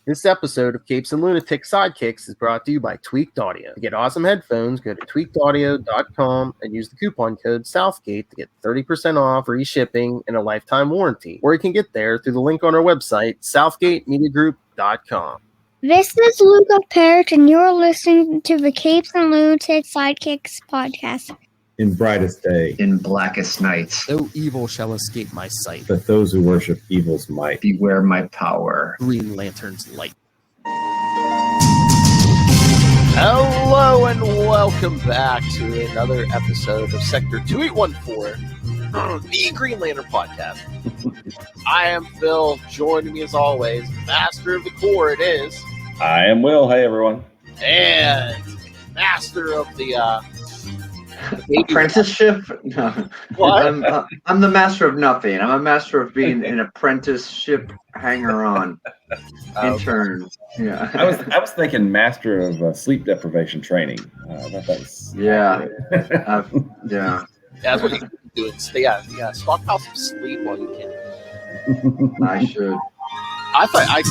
This episode of Capes and Lunatics Sidekicks is brought to you by Tweaked Audio. To get awesome headphones, go to tweakedaudio.com and use the coupon code Southgate to get 30% off, free shipping, and a lifetime warranty. Or you can get there through the link on our website, southgatemediagroup.com. This is Luca Parrott, and you're listening to the Capes and Lunatics Sidekicks Podcast. In brightest day, in blackest night, No evil shall escape my sight. but those who worship evil's might. beware my power. Green Lantern's light. Hello and welcome back to another episode of Sector 2814, the Green Lantern Podcast. I am Phil. Joining me as always, Master of the Core it is, I am Will. Hey, everyone. and Master of the Apprenticeship? No. What? I'm the master of nothing. I'm a master of being an apprenticeship hanger-on intern. Yeah. I was thinking master of sleep deprivation training. I thought that was Yeah. Yeah. That's what you're doing. Stockpile some sleep while you can. I should. I thought I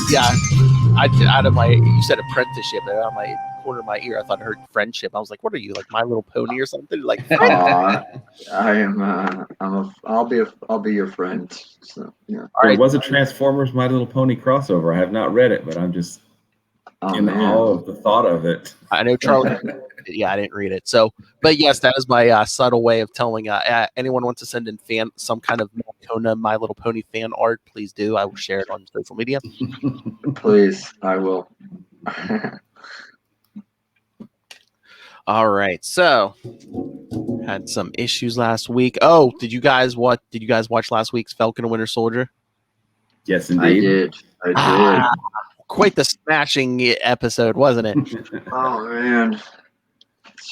did out of my. You said apprenticeship, and out of my corner of my ear, I thought I heard friendship. I was like, "What are you, like My Little Pony or something?" Like, I am. I'll be your friend. So yeah. There was a Transformers My Little Pony crossover. I have not read it, but I'm just in awe of the thought of it. I know Charlie. Yeah, I didn't read it. So, but yes, that is my subtle way of telling anyone wants to send in some kind of Kona My Little Pony fan art, please do. I will share it on social media. Please, I will. All right. So, had some issues last week. Oh, did you guys watch last week's Falcon and Winter Soldier? Yes, indeed. I did. Quite the smashing episode, wasn't it? Oh man.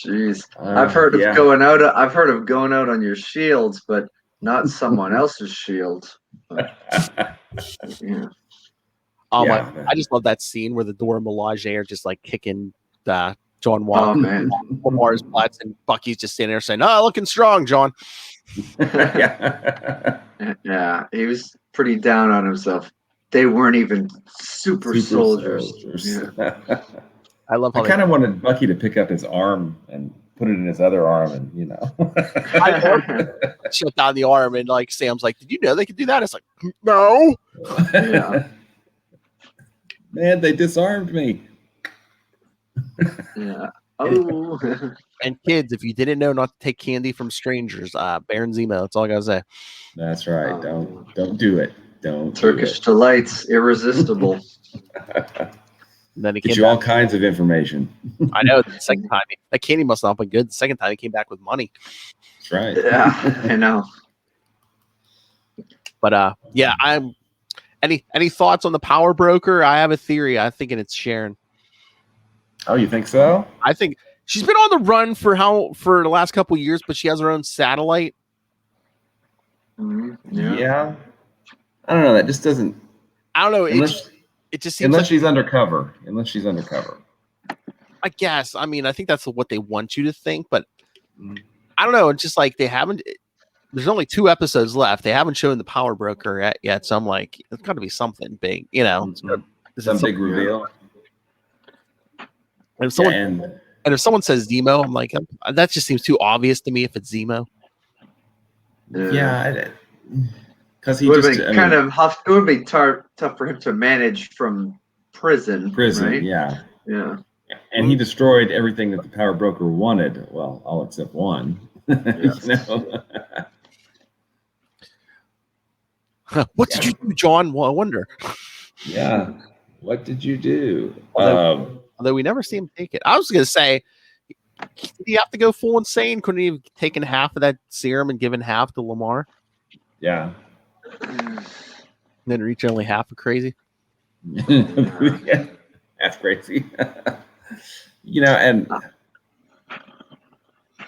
Jeez, I've heard of going out. I've heard of going out on your shields, but not someone else's shield. Yeah. Oh my! I just love that scene where the Dora Milaje are just like kicking John Wall. Oh man, Lamar's butts, and Bucky's just standing there saying, "Oh, looking strong, John." Yeah, he was pretty down on himself. They weren't even super soldiers. Yeah. I love how I kind of wanted Bucky to pick up his arm and put it in his other arm, and I shut down the arm, and like Sam's like, "Did you know they could do that?" It's like, no. Yeah. Man, they disarmed me. Yeah. Oh. And kids, if you didn't know not to take candy from strangers, Baron Zemo. That's all I gotta say. That's right. Don't do it. Don't. Turkish delights, irresistible. Then he get you all kinds of information. I know. The second time, that candy must not have been good. The second time, he came back with money. That's right. Yeah, I know. But yeah, I'm. Any thoughts on the power broker? I have a theory. I'm thinking it's Sharon. Oh, you think so? I think she's been on the run for the last couple of years, but she has her own satellite. Mm-hmm. Yeah. I don't know. That just doesn't. I don't know. It just seems unless she's undercover. Unless she's undercover. I guess. I mean, I think that's what they want you to think, but I don't know. It's just like they haven't. There's only 2 episodes left. They haven't shown the power broker yet, so I'm like, it's got to be something big, Some big reveal. And if someone says Zemo, I'm like, that just seems too obvious to me. If it's Zemo, yeah, because he would it would be tough for him to manage from prison. Right? Yeah. And he destroyed everything that the power broker wanted. Well, all except one. Yes. What did you do, John? Well, I wonder. Yeah. What did you do? Although we never see him take it. I was going to say, did he have to go full insane? Couldn't he have taken half of that serum and given half to Lamar? Yeah. And then reach only half of crazy? Yeah, that's crazy. And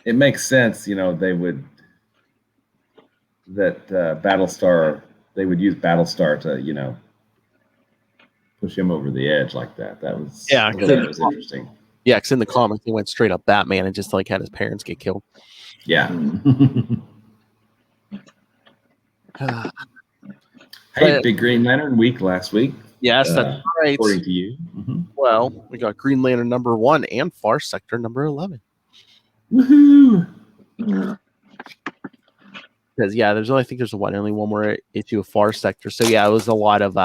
it makes sense, they would Battlestar, they would use Battlestar to, push him over the edge like that. That was interesting. Yeah, because in the comics he went straight up Batman and just like had his parents get killed. Yeah. Hey, Big Green Lantern week last week. Yes, that's right. According to you. Mm-hmm. Well, we got Green Lantern number 1 and Far Sector number 11. Woohoo! Yeah. Because there's only one more issue of Far Sector. So it was a lot of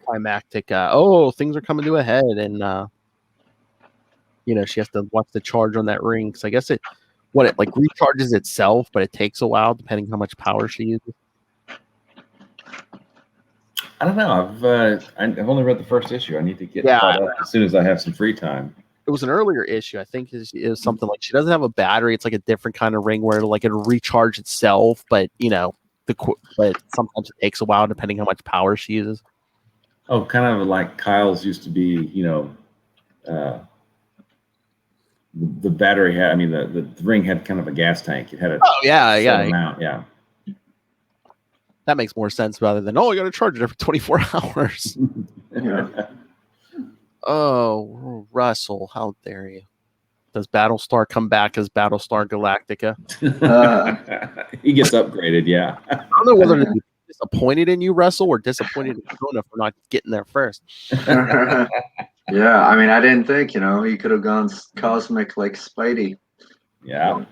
climactic. Things are coming to a head, and she has to watch the charge on that ring. So I guess it recharges itself, but it takes a while depending how much power she uses. I don't know. I've only read the first issue. I need to get caught up as soon as I have some free time. It was an earlier issue. I think it was something like she doesn't have a battery. It's like a different kind of ring where it'll recharge itself, but but sometimes it takes a while depending how much power she uses. Oh, kind of like Kyle's used to be. The battery had. I mean, the ring had kind of a gas tank. It had a amount. Yeah. That makes more sense rather than you got to charge it every 24 hours. Yeah. Oh, Russell, how dare you? Does Battlestar come back as Battlestar Galactica? He gets upgraded, yeah. I don't know whether to be disappointed in you, Russell, or disappointed in Kona for not getting there first. Yeah, I mean, I didn't think, he could have gone cosmic like Spidey. Yeah.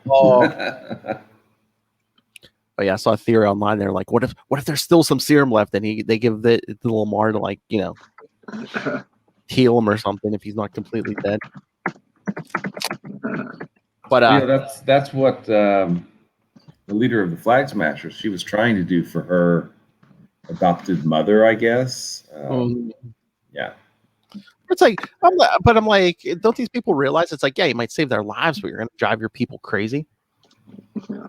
But I saw a theory online. They're like, what if there's still some serum left, and they give the Lamar to heal him or something if he's not completely dead. But that's what the leader of the Flag Smashers, she was trying to do for her adopted mother, I guess. Yeah. It's like, I'm like, don't these people realize it's like, you might save their lives, but you're going to drive your people crazy? Yeah.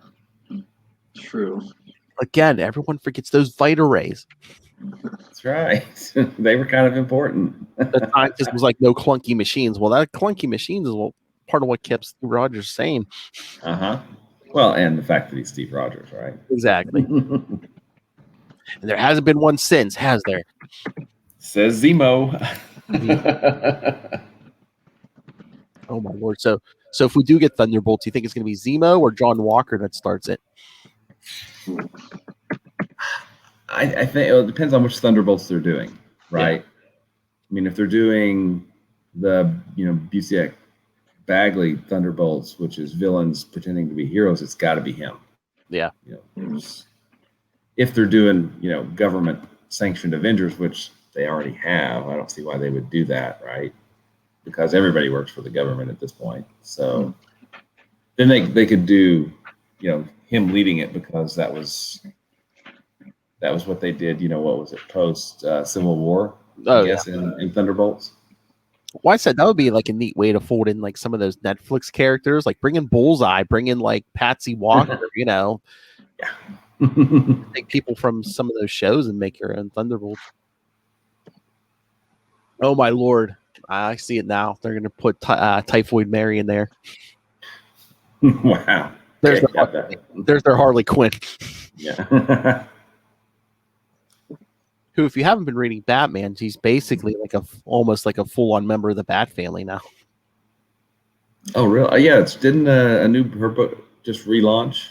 True. Again, everyone forgets those Vita rays. That's right. They were kind of important. The scientist was like, no clunky machines. Well, that clunky machines is part of what kept Steve Rogers sane. Uh-huh. Well, and the fact that he's Steve Rogers, right? Exactly. And there hasn't been one since, has there? Says Zemo. Oh my lord. So if we do get Thunderbolts, you think it's going to be Zemo or John Walker that starts it? I think it depends on which Thunderbolts they're doing, right? Yeah. I mean, if they're doing the Busiek Bagley Thunderbolts, which is villains pretending to be heroes, it's got to be him. Yeah. If they're doing government sanctioned Avengers, which they already have, I don't see why they would do that, right? Because everybody works for the government at this point. So then they could do him leading it, because that was what they did. What was it, post Civil War? I guess in Thunderbolts. Well, I said that would be like a neat way to fold in like some of those Netflix characters, like bring in Bullseye, bring in like Patsy Walker, Yeah. Take people from some of those shows and make your own Thunderbolts. Oh my lord, I see it now. They're gonna put Typhoid Mary in there. Wow. There's their Harley Quinn. Yeah. Who, if you haven't been reading Batman, she's basically like almost like a full-on member of the Bat family now. Oh, really? Yeah. Didn't her book just relaunch?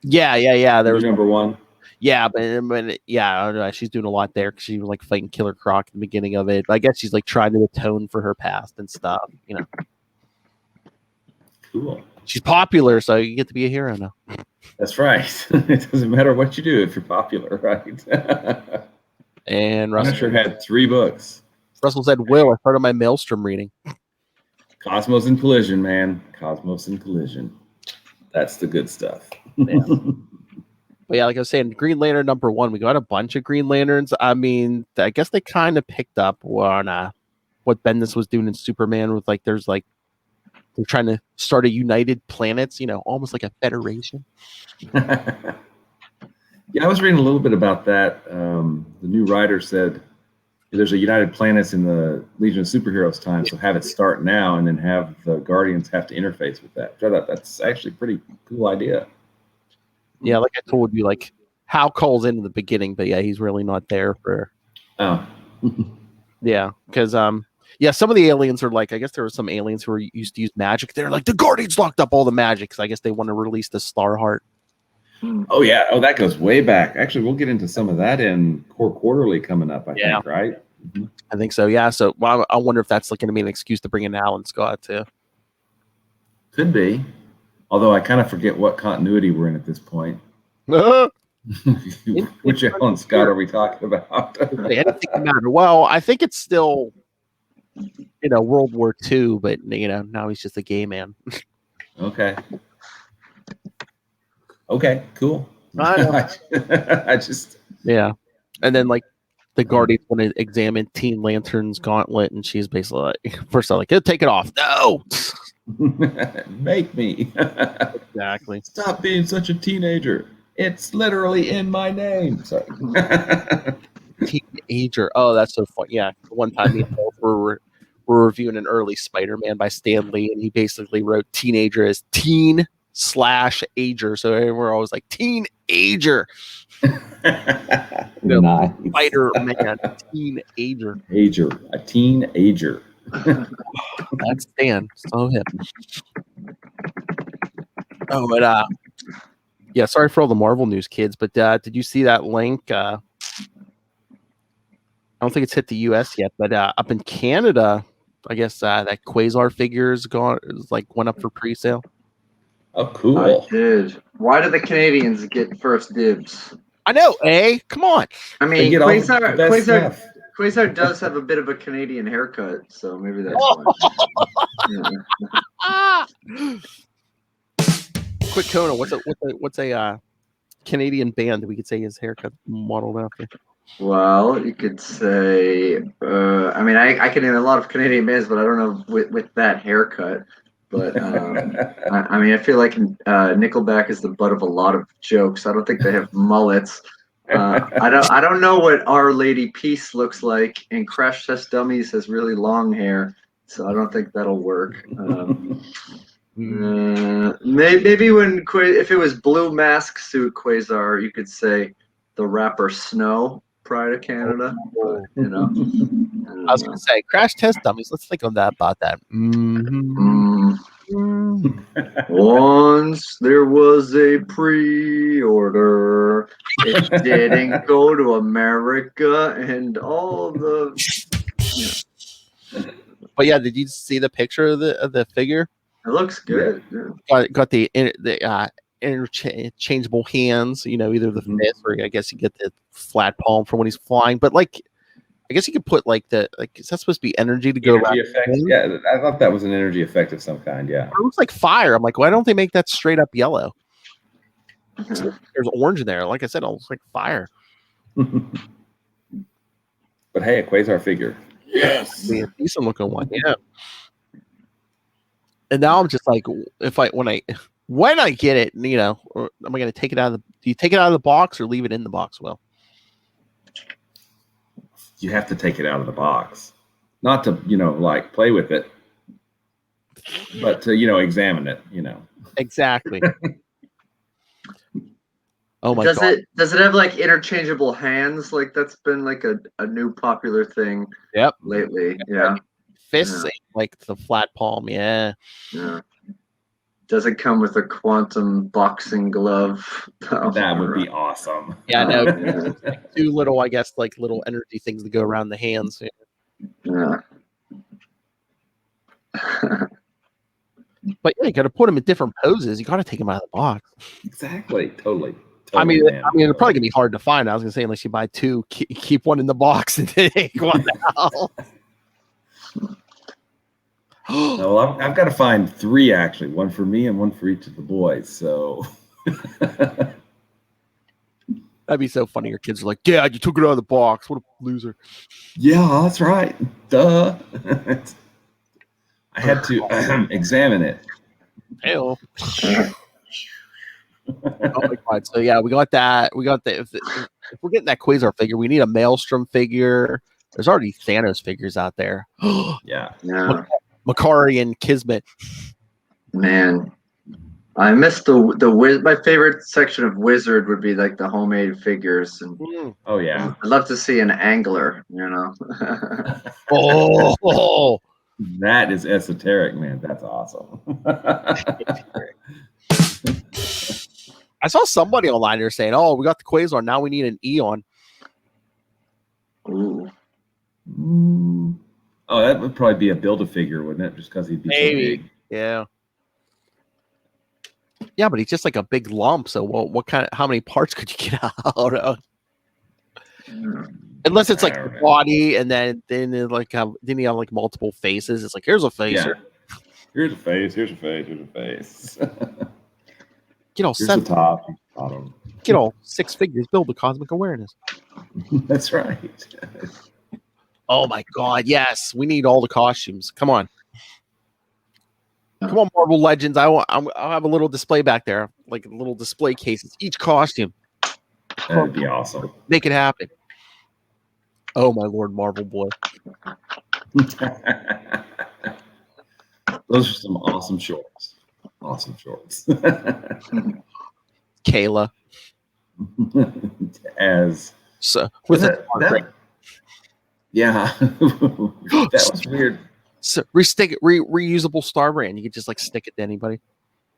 Yeah. There was number 1. Yeah, but she's doing a lot there because she was like fighting Killer Croc in the beginning of it. But I guess she's like trying to atone for her past and stuff. Cool. She's popular, so you get to be a hero now. That's right. It doesn't matter what you do if you're popular, right? And Russell had 3 books. Russell said, "Will, I started my Maelstrom reading." Cosmos and Collision, man. Cosmos and Collision. That's the good stuff. Yeah. But like I was saying, Green Lantern number 1, we got a bunch of Green Lanterns. I mean, I guess they kind of picked up on what Bendis was doing in Superman with there's they're trying to start a United Planets, almost like a federation. Yeah, I was reading a little bit about that. The new writer said there's a United Planets in the Legion of Superheroes time, so have it start now and then have the Guardians have to interface with that. So that's actually a pretty cool idea. Yeah, like I told you, like Hal calls in the beginning, but he's really not there for. Oh. Yeah, because some of the aliens are like, I guess there were some aliens who were used to use magic. They're like, the Guardians locked up all the magic, because I guess they want to release the Starheart. Oh yeah. Oh, that goes way back. Actually, we'll get into some of that in Core Quarterly coming up. I think, right? Mm-hmm. I think so. Yeah. So I wonder if that's going to be an excuse to bring in Alan Scott too. Could be. Although I kind of forget what continuity we're in at this point. Which Alan Scott are we talking about? Anything matter? Well, I think it's still, World War II, but now he's just a gay man. Okay. Okay. Cool. I just. Yeah, and then like the Guardians want to examine Teen Lantern's gauntlet, and she's basically like, first I'm like, take it off. No. Make me. Exactly. Stop being such a teenager. It's literally in my name. Sorry. Teenager. Oh, that's so fun. Yeah. One time we're reviewing an early Spider-Man by Stan Lee, and he basically wrote teenager as teen/ager. So we're always like teenager. Nice. Spider-Man, teenager. A teenager. That's Stan. So him. Oh, but yeah, sorry for all the Marvel news, kids, but did you see that link? I don't think it's hit the US yet, but up in Canada, I guess that Quasar figures went up for pre-sale. Oh, cool. I did. Why do the Canadians get first dibs? I know, come on. I mean, Quasar does have a bit of a Canadian haircut, so maybe that's why. Quick, Kona, what's a Canadian band we could say his haircut modeled after? Well, you could say, I can name a lot of Canadian bands, but I don't know with that haircut. But I feel like Nickelback is the butt of a lot of jokes. I don't think they have mullets. I don't know what Our Lady Peace looks like, and Crash Test Dummies has really long hair, so I don't think that'll work. Maybe if it was blue mask suit Quasar, you could say the rapper Snow, Pride of Canada. But, I was gonna say Crash Test Dummies. Let's think about that. Once there was a pre-order. It didn't go to America, and all the. But yeah, did you see the picture of the figure? It looks good. Got the interchangeable hands. Either the fist or I guess you get the flat palm for when he's flying. But I guess you could put is that supposed to be energy to go around? Yeah, I thought that was an energy effect of some kind. Yeah, it looks like fire. I'm like, why don't they make that straight up yellow? There's orange in there. Like I said, it looks like fire. But hey, a Quasar figure. Yes, a decent looking one. Yeah. And now I'm just like, when I get it, or am I going to take it out of do you take it out of the box or leave it in the box? Will? You have to take it out of the box, not to play with it, but to examine it. Exactly. Oh my God! Does it have interchangeable hands? That's been a new popular thing. Yep. Lately, yeah. Fists, like the flat palm. Yeah. Yeah. Does it come with a quantum boxing glove? That would be awesome. Yeah, no. Two little, I guess, little energy things that go around the hands. Yeah. But yeah, you got to put them in different poses. You got to take them out of the box. Exactly. Totally. I mean, it's probably gonna be hard to find. I was gonna say unless you buy two, keep one in the box and take one out. No, well, I've got to find 3 actually, one for me and one for each of the boys. So that'd be so funny. Your kids are like, "Yeah, you took it out of the box. What a loser!" Yeah, that's right. Duh. I had to examine it. Hell. Oh my God! So yeah, we got that. We got the. If we're getting that Quasar figure, we need a Maelstrom figure. There's already Thanos figures out there. Yeah. Makari and Kismet. Man, I missed the my favorite section of Wizard would be the homemade figures. And oh yeah, I'd love to see an angler. Oh, that is esoteric, man. That's awesome. I saw somebody online here saying, "Oh, we got the Quasar. Now we need an Eon." Ooh. Oh, that would probably be a Build-A-Figure, wouldn't it? Just because he'd be so big. Yeah. Yeah, but he's just like a big lump. So, what kind of? How many parts could you get out of? Unless it's like the body, and then then he have like multiple faces. It's like, here's a face. Yeah. Here's a face. Here's a face. Here's a face. Get all here's the top. Bottom. Get all 6 figures. Build the cosmic awareness. That's right. Oh my God! Yes, we need all the costumes. Come on, come on, Marvel Legends. I'll have a little display back there, like little display cases. Each costume. That'd be awesome. Make it happen. Oh my Lord, Marvel boy. Those are some awesome shorts. Awesome shorts. Kayla. As so with yeah, that was weird. So reusable Star Brand. You could just like stick it to anybody.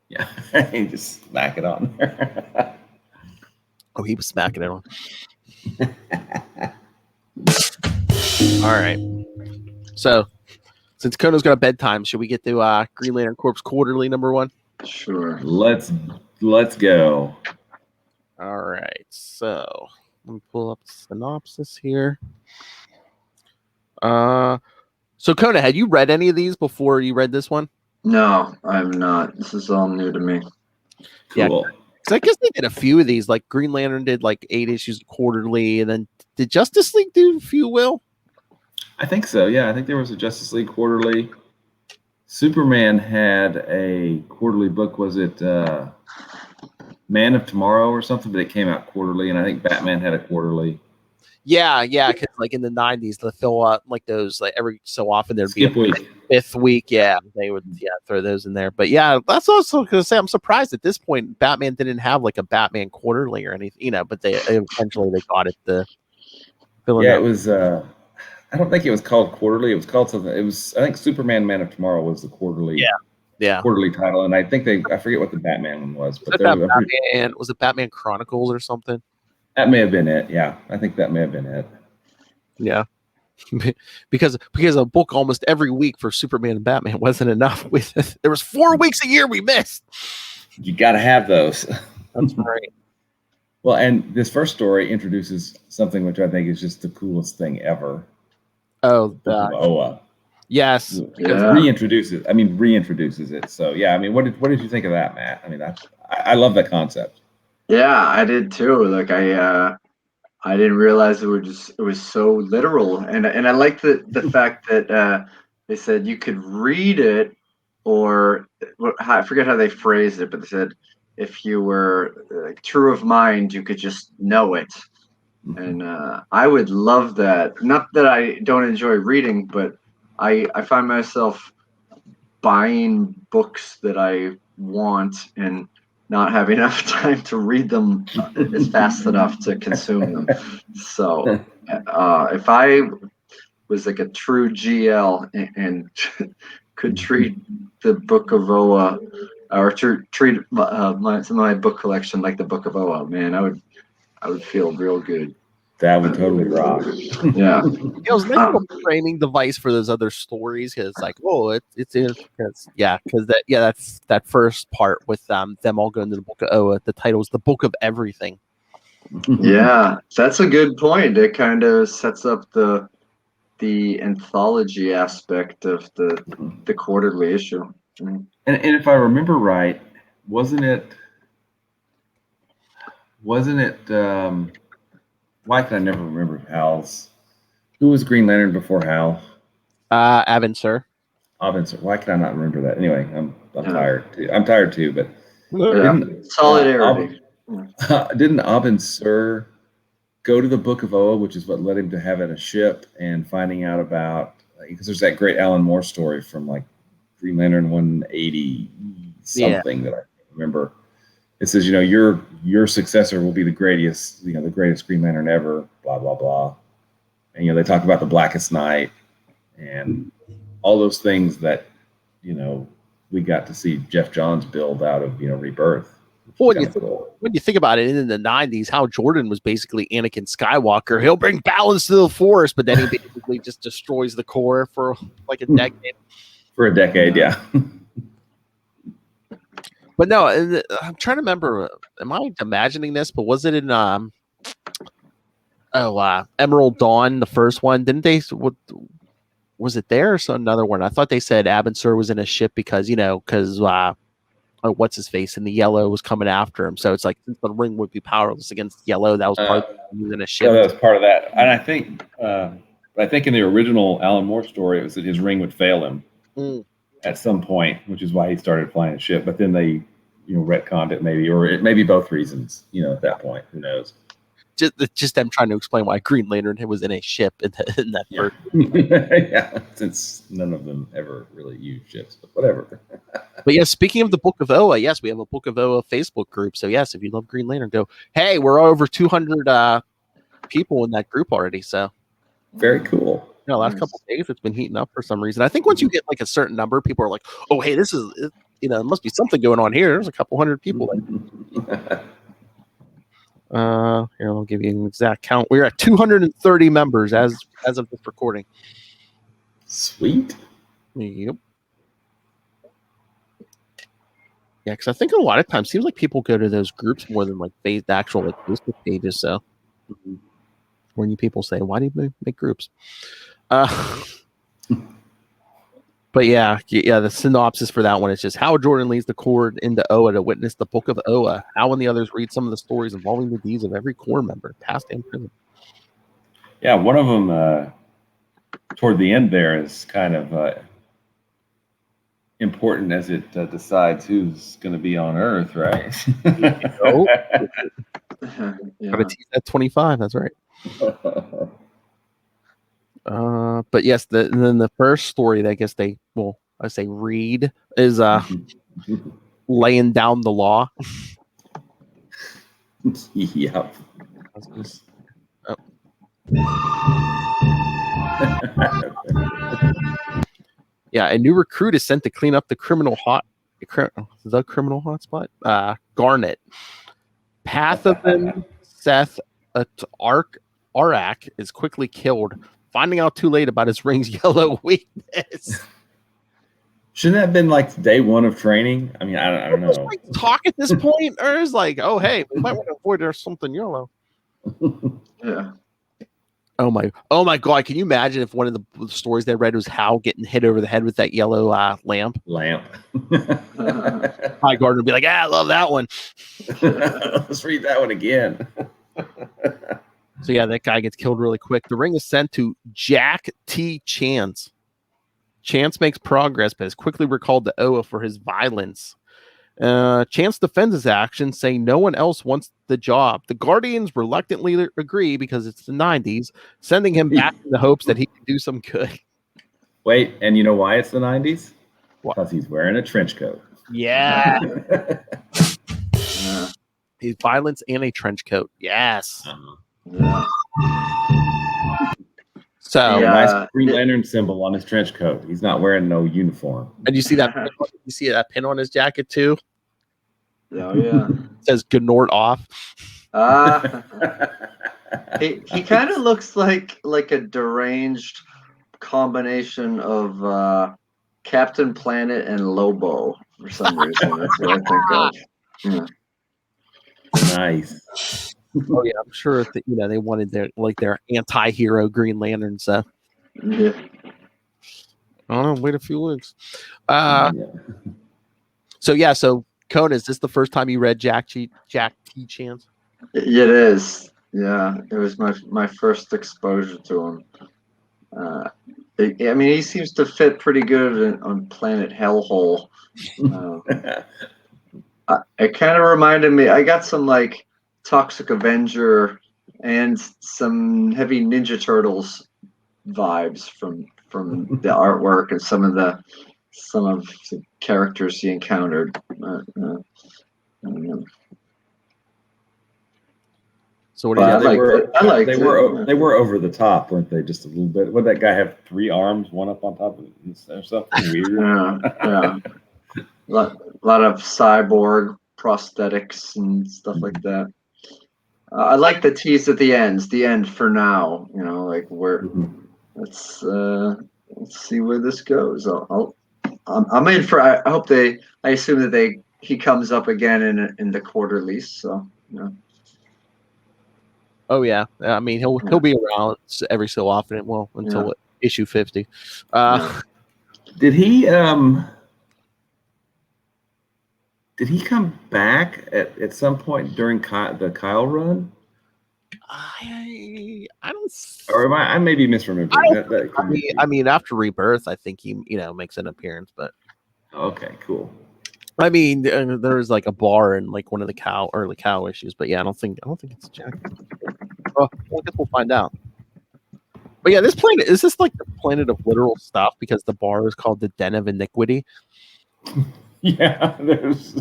Yeah, you just smack it on there. Oh, he was smacking it on. All right. So, since Kono's got a bedtime, should we get to Green Lantern Corps Quarterly #1? Sure. Let's go. All right. So, let me pull up the synopsis here. So Kona, had you read any of these before you read this one? No, I'm not. This is all new to me. Cool. Yeah, because I guess they did a few of these. Like Green Lantern did like 8 issues quarterly, and then did Justice League do a few? Will? I think so. Yeah, I think there was a Justice League quarterly. Superman had a quarterly book. Was it Man of Tomorrow or something? But it came out quarterly, and I think Batman had a quarterly. Yeah, because like in the 90s, they fill up like those like every so often there'd Skip be a week. 5th week. Yeah, they would throw those in there. But yeah, that's also going to say I'm surprised at this point Batman didn't have like a Batman quarterly or anything, but they eventually they got it to fill Yeah, up. it was. I don't think it was called quarterly. It was called something. It was. I think Superman Man of Tomorrow was the quarterly. Yeah. Quarterly title, and I think I forget what the Batman one was, but was it Batman Chronicles or something? That may have been it. Yeah, I think that may have been it. Yeah, because a book almost every week for Superman and Batman wasn't enough. There was 4 weeks a year we missed. You got to have those. That's right. Well, and this first story introduces something which I think is just the coolest thing ever. Oh, Oa. Yes. Reintroduces it. So yeah, I mean, what did you think of that, Matt? I mean, I love that concept. Yeah, I did too. Like I didn't realize it was so literal, and I like the fact that they said you could read it, or I forget how they phrased it, but they said if you were true of mind, you could just know it. And I would love that. Not that I don't enjoy reading, but I find myself buying books that I want and not having enough time to read them as fast enough to consume them. So if I was like a true GL and could treat the Book of Oa or treat my book collection like the Book of Oa, man, I would feel real good. That would totally rock. Yeah. It was like a framing device for those other stories because it's like, it's in because that's that first part with them all going to the Book of Oa. The title is the Book of Everything. Yeah, that's a good point. It kind of sets up the anthology aspect of the quarterly issue. And if I remember right, wasn't it? Why can I never remember Hal's? Who was Green Lantern before Hal? Avin Sur. Why can I not remember that? Anyway, I'm tired too. I'm tired too, but solidarity. Didn't Abin Sur go to the Book of Oa, which is what led him to having a ship and finding out about, because there's that great Alan Moore story from like Green Lantern 180 something that I can't remember. It says, your successor will be the greatest, the greatest Green Lantern ever, blah, blah, blah. And, they talk about the Blackest Night and all those things that, we got to see Jeff Johns build out of, Rebirth. Well, Cool. when you think about it, in the 90s, Hal Jordan was basically Anakin Skywalker. He'll bring balance to the Force, but then he basically just destroys the core for like a decade. For a decade, yeah. But no, I'm trying to remember. Am I imagining this? But was it in Emerald Dawn, the first one? Didn't they? Was it there or another one? I thought they said Abin Sur was in a ship because what's his face in the yellow was coming after him. So it's like since the ring would be powerless against yellow, that was part of using a ship. So that was part of that. And I think in the original Alan Moore story, it was that his ring would fail him at some point, which is why he started flying a ship. But then they, retconned it maybe, or it may be both reasons, at that point. Who knows? Just them trying to explain why Green Lantern was in a ship in that first. Yeah, since none of them ever really used ships, but whatever. But yes, speaking of the Book of Oa, yes, we have a Book of Oa Facebook group. So yes, if you love Green Lantern, go. Hey, we're over 200 people in that group already. So very cool. Last couple of days it's been heating up for some reason. I think once you get like a certain number, people are like, "Oh, hey, this is there must be something going on here." There's a couple hundred people. Here, I'll give you an exact count. We're at 230 members as of this recording. Sweet. Yep. Yeah, because I think a lot of times it seems like people go to those groups more than like the actual like Facebook pages. So when people say, "Why do you make groups?" But yeah, the synopsis for that one is just Hal Jordan leads the Corps into Oa to witness the Book of Oa. Hal and the others read some of the stories involving the deeds of every Corps member, past and present. Yeah, one of them toward the end there is kind of important as it decides who's going to be on Earth, right? Gotta tease that 25. That's right. But yes, then the first story that I guess read is laying down the law. Yep. Yeah, a new recruit is sent to clean up the criminal hotspot. Garnet. Pathogen Seth Arak is quickly killed, finding out too late about his ring's yellow weakness. Shouldn't that have been like day one of training? I mean, I don't know. Like talk at this point, or is like, oh hey, we might want to avoid there's something yellow. Yeah. Oh my God! Can you imagine if one of the stories they read was Hal getting hit over the head with that yellow lamp? Lamp. High Gardner would be like, I love that one. Let's read that one again. So yeah, that guy gets killed really quick. The ring is sent to Jack T. Chance. Chance makes progress, but is quickly recalled to Oa for his violence. Chance defends his actions, saying no one else wants the job. The Guardians reluctantly agree because it's the 90s, sending him back in the hopes that he can do some good. Wait, and you know why it's the 90s? What? Because he's wearing a trench coat. Yeah. He's violence and a trench coat. Yes. Yeah. So nice Green Lantern symbol on his trench coat. He's not wearing no uniform. And you see that? You see that pin on his jacket too? Oh yeah. It says Gnort off. He kind of looks like a deranged combination of Captain Planet and Lobo for some reason. That's what I think of. Yeah. Nice. Oh yeah, I'm sure that they wanted their anti-hero Green Lantern. So yeah. I don't know. Wait a few weeks. So Conan, is this the first time you read Jack T. Chance? It is. Yeah, it was my first exposure to him. I mean, he seems to fit pretty good on Planet Hellhole. It kind of reminded me. I got some like Toxic Avenger and some heavy Ninja Turtles vibes from the artwork and some of the characters he encountered. So what do you think? They were over the top, weren't they? Just a little bit. Would that guy have 3 arms, one up on top of it, or something weird? Yeah. A lot of cyborg prosthetics and stuff like that. I like the tease at the end for now. You know, like let's see where this goes. I'm in for. I hope I assume that he comes up again in the quarterlies. So Oh yeah, I mean he'll be around every so often. Well, until issue 50. Did he come back at some point during the Kyle run? I don't. Or I may be misremembering. I mean, after Rebirth, I think he makes an appearance. But okay, cool. I mean, there's like a bar in like one of the early Cow issues. But yeah, I don't think it's Jack. Well, I guess we'll find out. But yeah, this planet is this like the planet of literal stuff because the bar is called the Den of Iniquity. Yeah, it's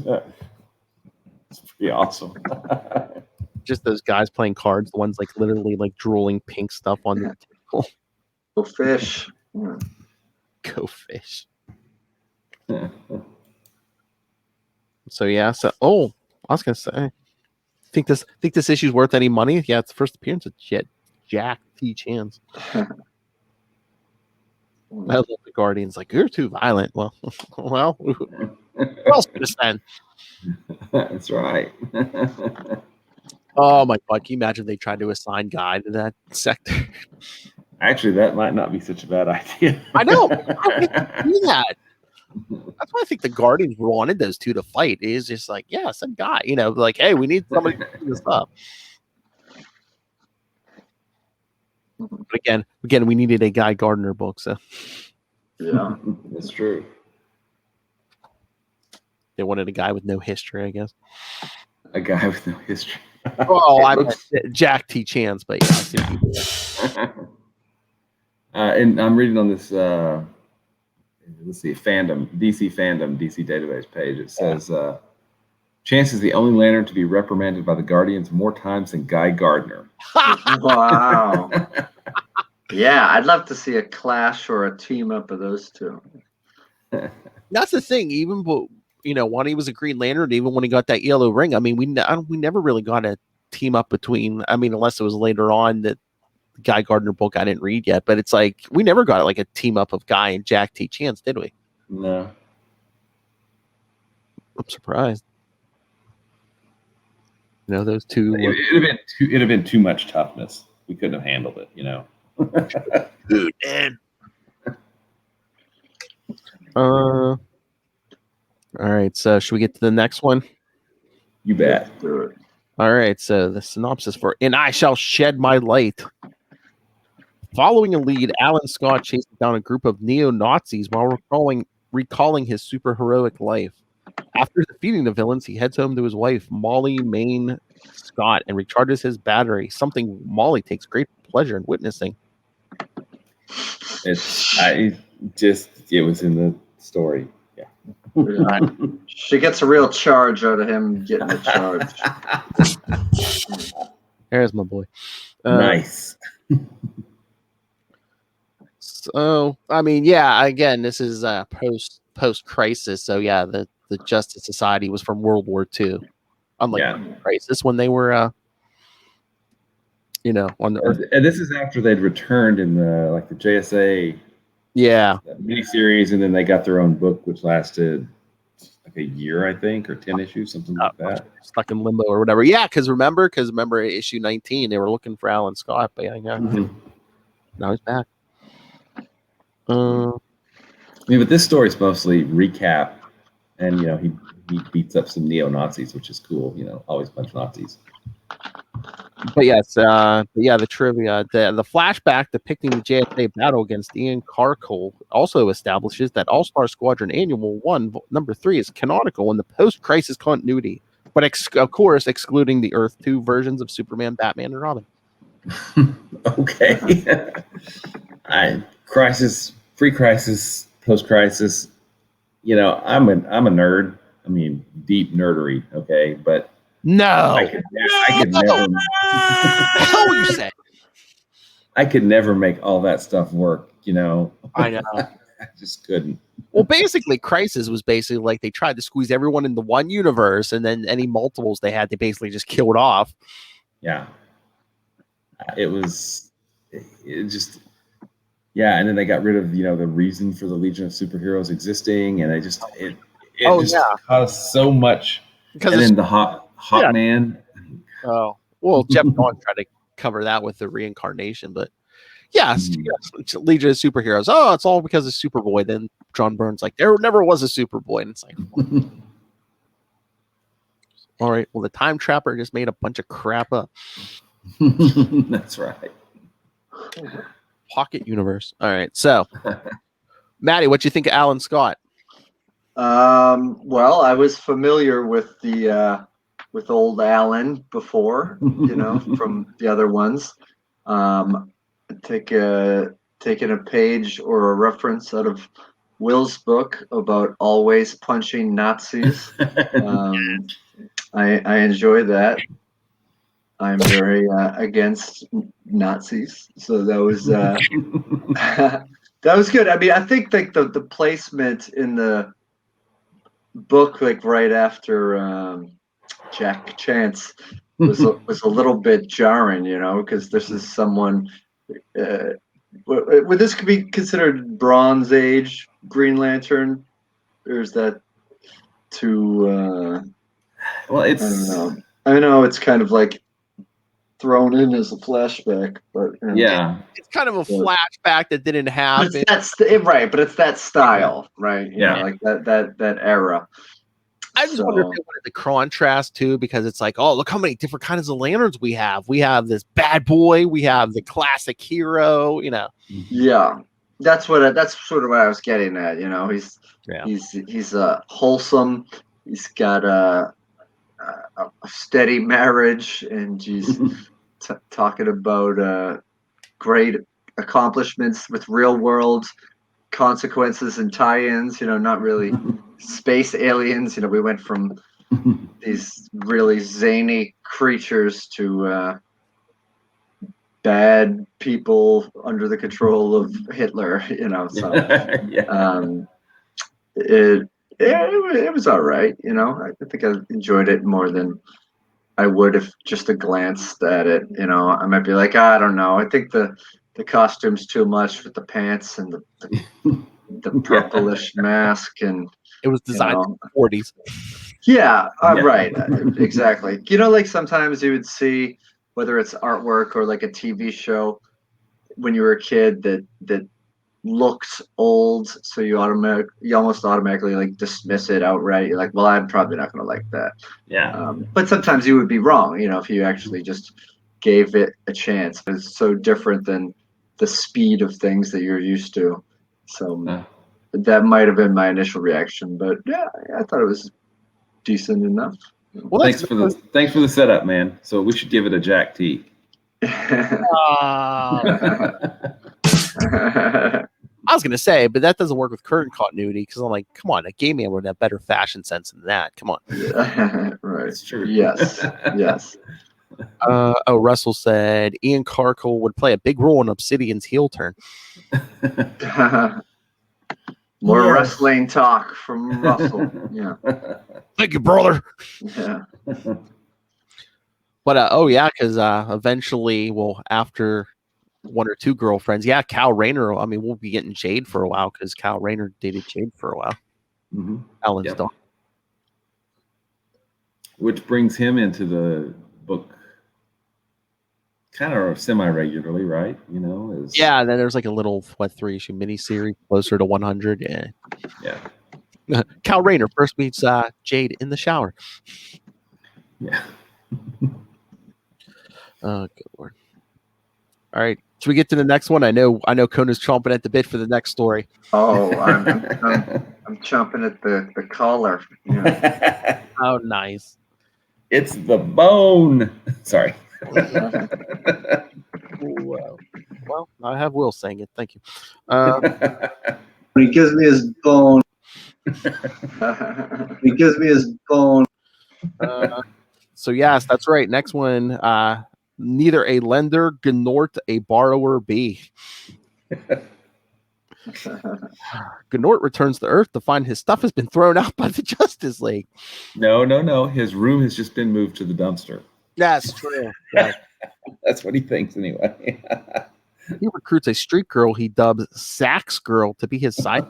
pretty awesome. Just those guys playing cards, the ones like literally like drooling pink stuff on the table. Go fish. Go fish. So yeah, I was gonna say, think this issue's worth any money? Yeah, it's the first appearance of Jack T. Chance. I love the Guardians. Like, you're too violent. Well, who else could have said? That's right. Oh my God! Can you imagine if they tried to assign Guy to that sector? Actually, that might not be such a bad idea. I know. How did they do that? That's why I think the Guardians wanted those two to fight. Is just like, yeah, some Guy. Like, hey, we need somebody to do this up. But again, we needed a Guy Gardner book. So yeah, that's true. They wanted a guy with no history, I guess. A guy with no history. Oh, I meant Jack T. Chance, but yeah, I see what you do. And I'm reading on this. Let's see, DC database page. It says Chance is the only Lantern to be reprimanded by the Guardians more times than Guy Gardner. Wow. Yeah, I'd love to see a clash or a team up of those two. That's the thing. Even when he was a Green Lantern, even when he got that yellow ring, I mean, we never really got a team up between. I mean, unless it was later on that Guy Gardner book I didn't read yet, but it's like we never got like a team up of Guy and Jack T. Chance, did we? No. I'm surprised. Those two. It'd have been too much toughness. We couldn't have handled it. Dude, man. All right, so should we get to the next one? You bet. All right, so the synopsis for "And I Shall Shed My Light." Following a lead, Alan Scott chases down a group of neo-Nazis while recalling his superheroic life. After defeating the villains, he heads home to his wife, Molly Maine Scott, and recharges his battery, something Molly takes great pleasure in witnessing. It was in the story. Yeah. She gets a real charge out of him getting the charge. There's my boy. Nice. So, I mean, yeah, again, this is post-crisis. So, yeah, the Justice Society was from World War II. Unlike Crisis when they were, on the Earth. And this is after they'd returned in the JSA miniseries, and then they got their own book, which lasted like a year, I think, or 10 issues, something like that. Stuck in limbo or whatever. Yeah, because remember issue 19, they were looking for Alan Scott, but now he's back. But this story's mostly recap, and he beats up some neo-Nazis, which is cool. Always punch Nazis. But yes, the trivia, the flashback depicting the JSA battle against Ian Carcole also establishes that All-Star Squadron Annual 1, number 3 is canonical in the post-crisis continuity, but of course excluding the Earth 2 versions of Superman, Batman, and Robin. Okay. Crisis, pre-crisis, post-crisis. I'm a nerd. I mean, deep nerdery. Okay, but no, I could never. How would you say? I could never make all that stuff work. I know. I just couldn't. Well, basically, Crisis was basically like they tried to squeeze everyone into one universe, and then any multiples they had, they basically just killed off. Yeah. It just, yeah. And then they got rid of, the reason for the Legion of Superheroes existing. And it caused so much. Because and then the Hawkman. Oh, well, Jeff Dawn tried to cover that with the reincarnation, but yes, Legion of Superheroes. Oh, it's all because of Superboy. Then John Byrne's like, there never was a Superboy. And it's like, all right, well, the Time Trapper just made a bunch of crap up. That's right. Pocket universe. All right, so Maddie, what you think of Alan Scott? Well, I was familiar with with old Alan before, from the other ones. Taking a page or a reference out of Will's book about always punching Nazis. I enjoy that. I'm very against Nazis, so that was that was good. I mean, I think like the placement in the book, like right after Jack Chance, was a little bit jarring, because this is someone. Would this could be considered Bronze Age Green Lantern, or is that too? Well, it's. I don't know. I know it's kind of like thrown in as a flashback, but yeah, it's kind of a flashback that didn't happen. Right, but it's that style, right? Like that era. I just wonder if they wanted the contrast too, because it's like, oh, look how many different kinds of lanterns we have. We have this bad boy, we have the classic hero, Yeah, that's sort of what I was getting at. He's wholesome. He's got a steady marriage, and he's talking about great accomplishments with real world consequences and tie-ins. Not really space aliens. We went from these really zany creatures to bad people under the control of Hitler. So it was all right. I think I enjoyed it more than I would if just a glanced at it. I might be like, I don't know. I think the costume's too much with the pants and the purplish mask, and it was designed in the 40s. Yeah, right. Exactly. Like sometimes you would see, whether it's artwork or like a TV show when you were a kid that looked old, so you almost automatically like dismiss it outright. You're like, well, I'm probably not going to like that. Yeah. But sometimes you would be wrong, if you actually just gave it a chance. It's so different than the speed of things that you're used to. So that might have been my initial reaction, but yeah, I thought it was decent enough. Well, thanks for the setup, man. So we should give it a Jack T. I was gonna say, but that doesn't work with current continuity, because I'm like, come on, a gay man would have better fashion sense than that. Come on. Right. It's true. Yes. Russell said Ian Carkle would play a big role in Obsidian's heel turn. More wrestling talk from Russell. Yeah. Thank you, brother. Yeah. But because eventually, after one or two girlfriends, Cal Rayner. I mean, we'll be getting Jade for a while, because Cal Rayner dated Jade for a while. Mm-hmm. Alan's daughter. Which brings him into the book kind of semi-regularly, right? And then there's like a little 3-issue miniseries closer to 100. Yeah. Cal Rayner first meets Jade in the shower. Yeah. Oh, good Lord. All right. Should we get to the next one? I know Kona's chomping at the bit for the next story. Oh, I'm chomping at the collar. Yeah. Oh, nice. It's the bone. Sorry. Wow. Well, I have Will saying it. Thank you. He gives me his bone. He gives me his bone. So yes, that's right. Next one. Neither a lender, gnort, a borrower be. Gnort returns to Earth to find his stuff has been thrown out by the Justice League. No. His room has just been moved to the dumpster. That's true. Yeah. That's what he thinks anyway. He recruits a street girl he dubs Sax Girl to be his side.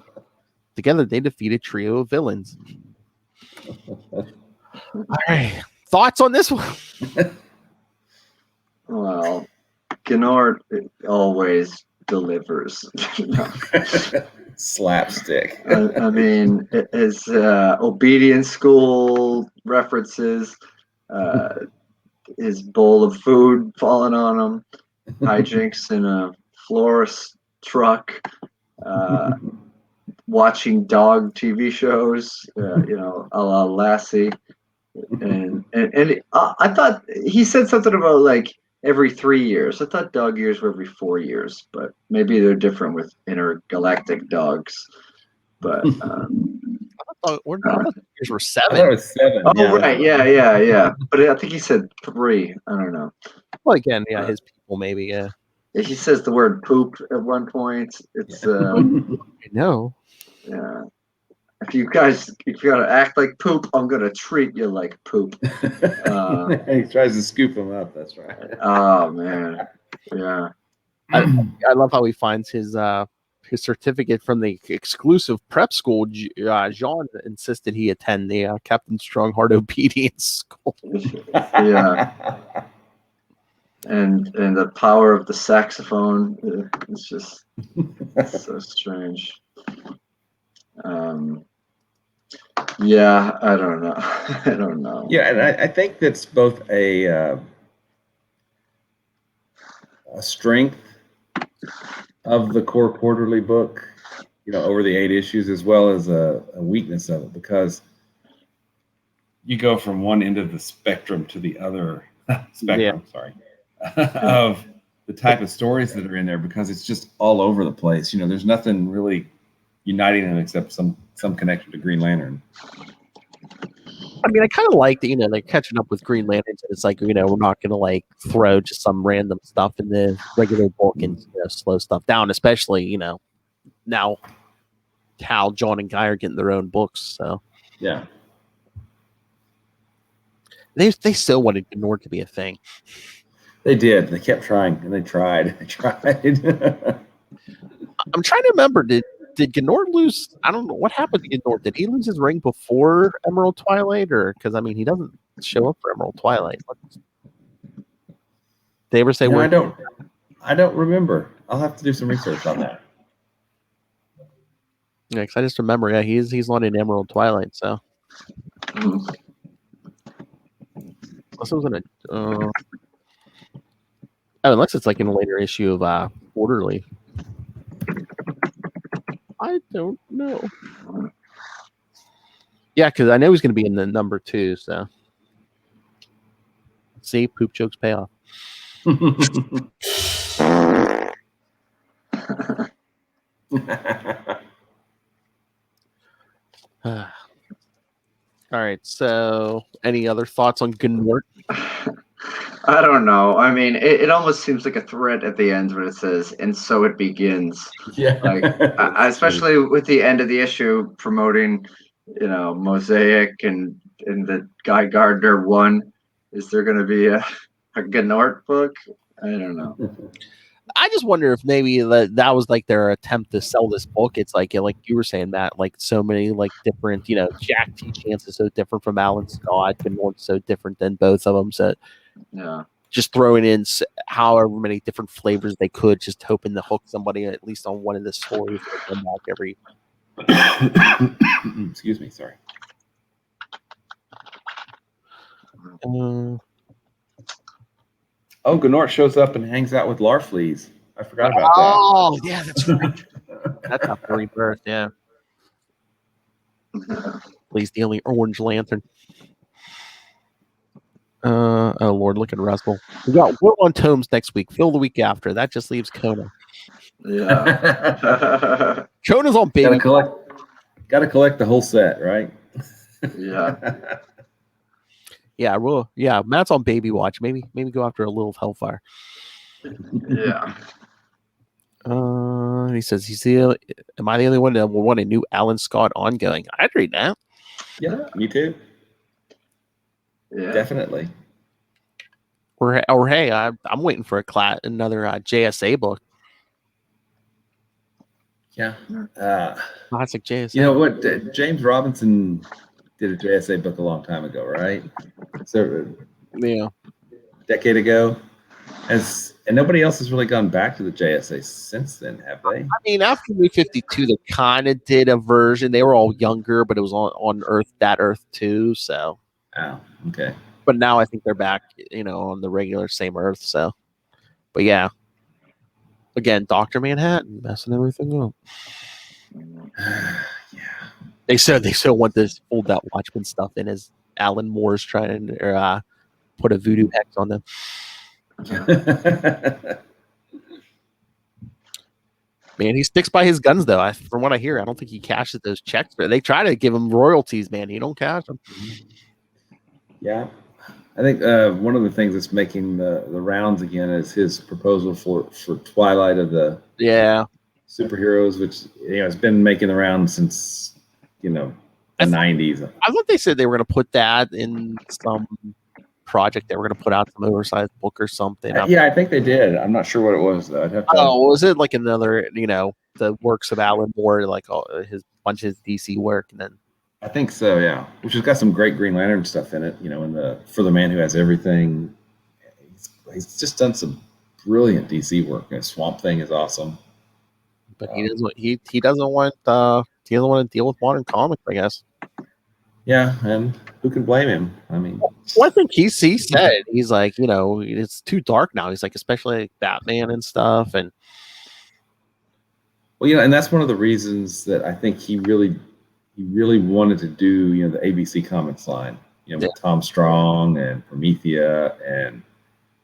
Together, they defeat a trio of villains. All right. Thoughts on this one? Well, Gnort always delivers. Slapstick. I mean, his obedience school references, his bowl of food falling on him, hijinks in a florist truck, watching dog TV shows, a la Lassie. And I thought he said something about like every 3 years. I thought dog years were every 4 years, but maybe they're different with intergalactic dogs. But I thought yours were I 7. thought it was 7. oh right, yeah. But I think he said 3. I don't know. Well, again, yeah, his people maybe, yeah. He says the word poop at one point. It's I know. yeah. If you gotta act like poop, I'm gonna treat you like poop. He tries to scoop him up. That's right. Oh man, yeah. I love how he finds his certificate from the exclusive prep school. Jean insisted he attend the Captain Strongheart Obedience School. Yeah. And the power of the saxophone, it's just so strange. Yeah, I don't know. I don't know. Yeah, and I think that's both a strength of the core quarterly book, over the 8 issues, as well as a weakness of it, because you go from one end of the spectrum to the other spectrum. Yeah. Sorry, of the type of stories that are in there, because it's just all over the place. There's nothing really uniting them except some connection to Green Lantern. I mean, I kind of like that, they're catching up with Green Lanterns. And it's like, we're not going to throw just some random stuff in the regular book and slow stuff down, especially, now Hal, John, and Guy are getting their own books. So, Yeah. They still wanted Gnort to be a thing. They did. They kept trying, and they tried. They tried. I'm trying to remember, did Gnort lose? I don't know what happened to Gnort. Did he lose his ring before Emerald Twilight, or because he doesn't show up for Emerald Twilight? They ever say? No, I don't remember. I'll have to do some research on that. Yeah, because I just remember, he's not in Emerald Twilight, so. Unless it was in a. Unless it's in a later issue of Quarterly. I don't know. Yeah, because I know he's going to be in the number 2. So, see, poop jokes pay off. All right. So, any other thoughts on Gnort? I don't know. I mean, it almost seems like a threat at the end when it says, "And so it begins." Yeah. Especially with the end of the issue promoting, Mosaic and the Guy Gardner one. Is there going to be a Gnort book? I don't know. I just wonder if maybe that was their attempt to sell this book. It's like you were saying, Matt, so many different, Jack T. Chance is so different from Alan Scott, and Gnort's so different than both of them. So yeah, just throwing in however many different flavors they could, just hoping to hook somebody at least on one of the stories that come back every. Excuse me, sorry. Gnort shows up and hangs out with Larfleeze. I forgot about that. Oh, yeah, that's right. That's not for Rebirth, yeah. Please, the only Orange Lantern. Oh, Lord, look at Russell. We got Will on Tomes next week. Phil the week after. That just leaves Kona. Yeah. Kona's on baby. Gotta collect the whole set, right? Yeah. Yeah, well, yeah. Matt's on baby watch. Maybe go after a little Hellfire. Yeah. He says, am I the only one that will want a new Alan Scott ongoing? I'd read that. Yeah, me too. Yeah. Definitely. Or hey, I'm waiting for another JSA book. Yeah. Classic JSA. You know what? James Robinson did a JSA book a long time ago, right? So Yeah. decade ago. And nobody else has really gone back to the JSA since then, have they? I mean, after New 52, they kind of did a version. They were all younger, but it was on Earth, that Earth too. So. Oh, okay. But now I think they're back, on the regular same Earth. So, but yeah. Again, Dr. Manhattan messing everything up. Yeah. They said they still want this old that Watchmen stuff in as Alan Moore's trying to put a voodoo hex on them. Man, he sticks by his guns, though. From what I hear, I don't think he cashes those checks. They try to give him royalties, man. He don't cash them. Yeah. I think one of the things that's making the rounds again is his proposal for Twilight of the superheroes, which has been making the rounds since the 90s. I thought they said they were going to put that in some project. They were going to put out some oversized book or something. I think they did. I'm not sure what it was though. Was it like another the works of Alan Moore, like his bunch of his DC work, and then. I think so, yeah. Which has got some great Green Lantern stuff in it, For the Man Who Has Everything. He's just done some brilliant DC work. Swamp Thing is awesome. But he doesn't want to deal with modern comics, I guess. Yeah, and who can blame him? I mean, I think he said he's like, it's too dark now. He's like, especially like Batman and stuff, and and that's one of the reasons that I think he really wanted to do, the ABC Comics line, with Tom Strong and Promethea and